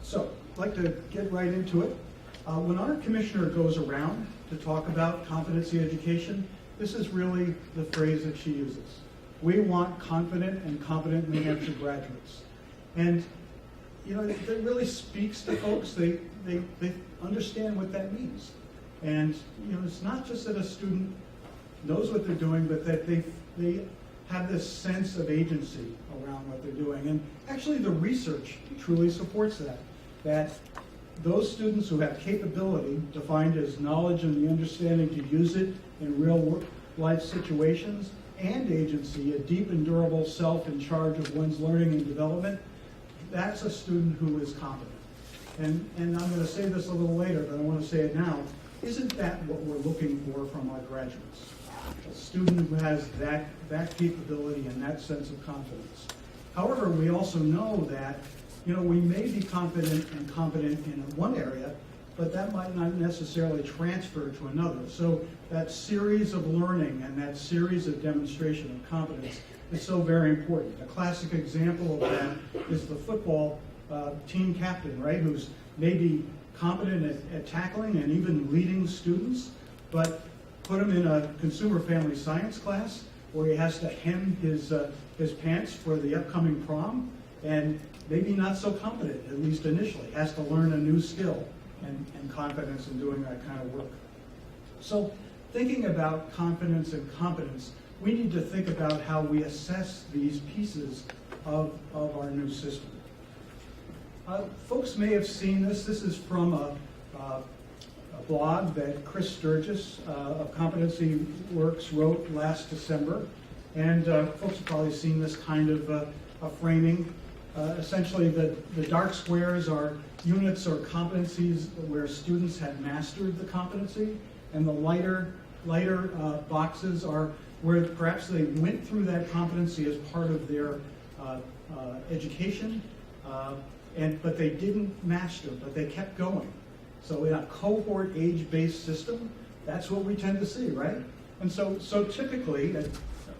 So, I'd like to get right into it. When our commissioner goes around to talk about competency education, this is really the phrase that she uses. We want confident and competent New Hampshire graduates. And, you know, that really speaks to folks. They understand what that means. And, you know, it's not just that a student knows what they're doing, but that they have this sense of agency around what they're doing. And actually the research truly supports that. That those students who have capability, defined as knowledge and the understanding to use it in real life situations, and agency, a deep and durable self in charge of one's learning and development, that's a student who is competent. And I'm going to say this a little later, but I want to say it now. Isn't that what we're looking for from our graduates? A student who has that capability and that sense of confidence. However, we also know that, you know, we may be confident and competent in one area, but that might not necessarily transfer to another. So that series of learning and that series of demonstration of competence is so very important. A classic example of that is the football team captain, right, who's maybe competent at tackling and even leading students, but put him in a consumer family science class where he has to hem his pants for the upcoming prom, and maybe not so competent, at least initially, has to learn a new skill and confidence in doing that kind of work. So thinking about confidence and competence, we need to think about how we assess these pieces of our new system. Folks may have seen this. This is from a blog that Chris Sturgis of Competency Works wrote last December. And folks have probably seen this kind of a framing. Essentially, the dark squares are units or competencies where students have mastered the competency, and the lighter boxes are where perhaps they went through that competency as part of their education, but they didn't master, but they kept going. So in a cohort age-based system, that's what we tend to see, right? And so typically at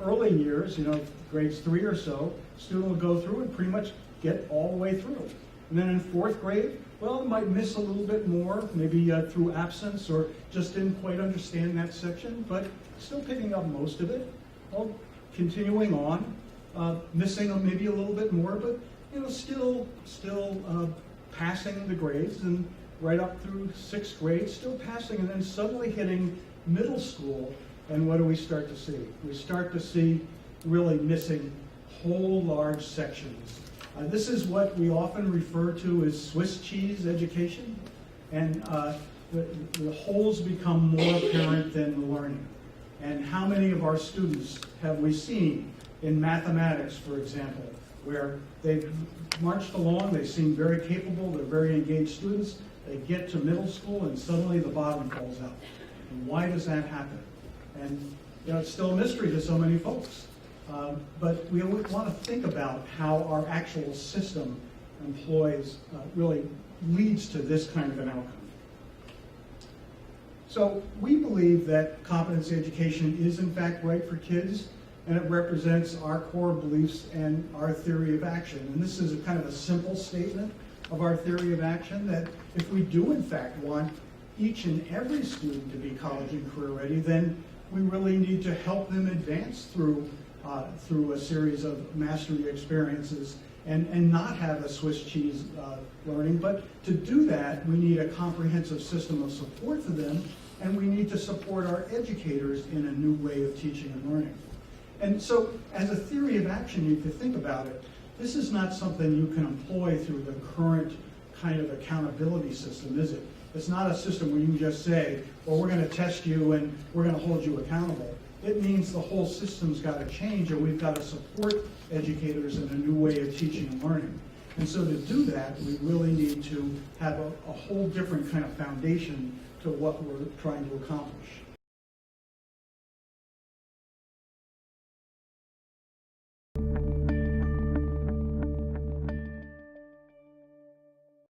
early years, you know, grades 3 or so, student will go through and pretty much get all the way through. And then in 4th grade, well, might miss a little bit more, maybe through absence or just didn't quite understand that section, but still picking up most of it. Well, continuing on, missing maybe a little bit more, but you know, still passing the grades, and right up through 6th grade, still passing, and then suddenly hitting middle school, and what do we start to see? We start to see really missing whole large sections. This is what we often refer to as Swiss cheese education, and the holes become more apparent than the learning. And how many of our students have we seen in mathematics, for example, where they've marched along, they seem very capable, they're very engaged students, they get to middle school and suddenly the bottom falls out. And why does that happen? And you know, it's still a mystery to so many folks. But we want to think about how our actual system employs, really leads to this kind of an outcome. So we believe that competency education is in fact right for kids, and it represents our core beliefs and our theory of action. And this is a kind of a simple statement of our theory of action, that if we do in fact want each and every student to be college and career ready, then we really need to help them advance through a series of mastery experiences and not have a Swiss cheese learning. But to do that, we need a comprehensive system of support for them, and we need to support our educators in a new way of teaching and learning. And so, as a theory of action, if you think about it, this is not something you can employ through the current kind of accountability system, is it? It's not a system where you can just say, well, we're going to test you and we're going to hold you accountable. It means the whole system's got to change, and we've got to support educators in a new way of teaching and learning. And so to do that, we really need to have a whole different kind of foundation to what we're trying to accomplish.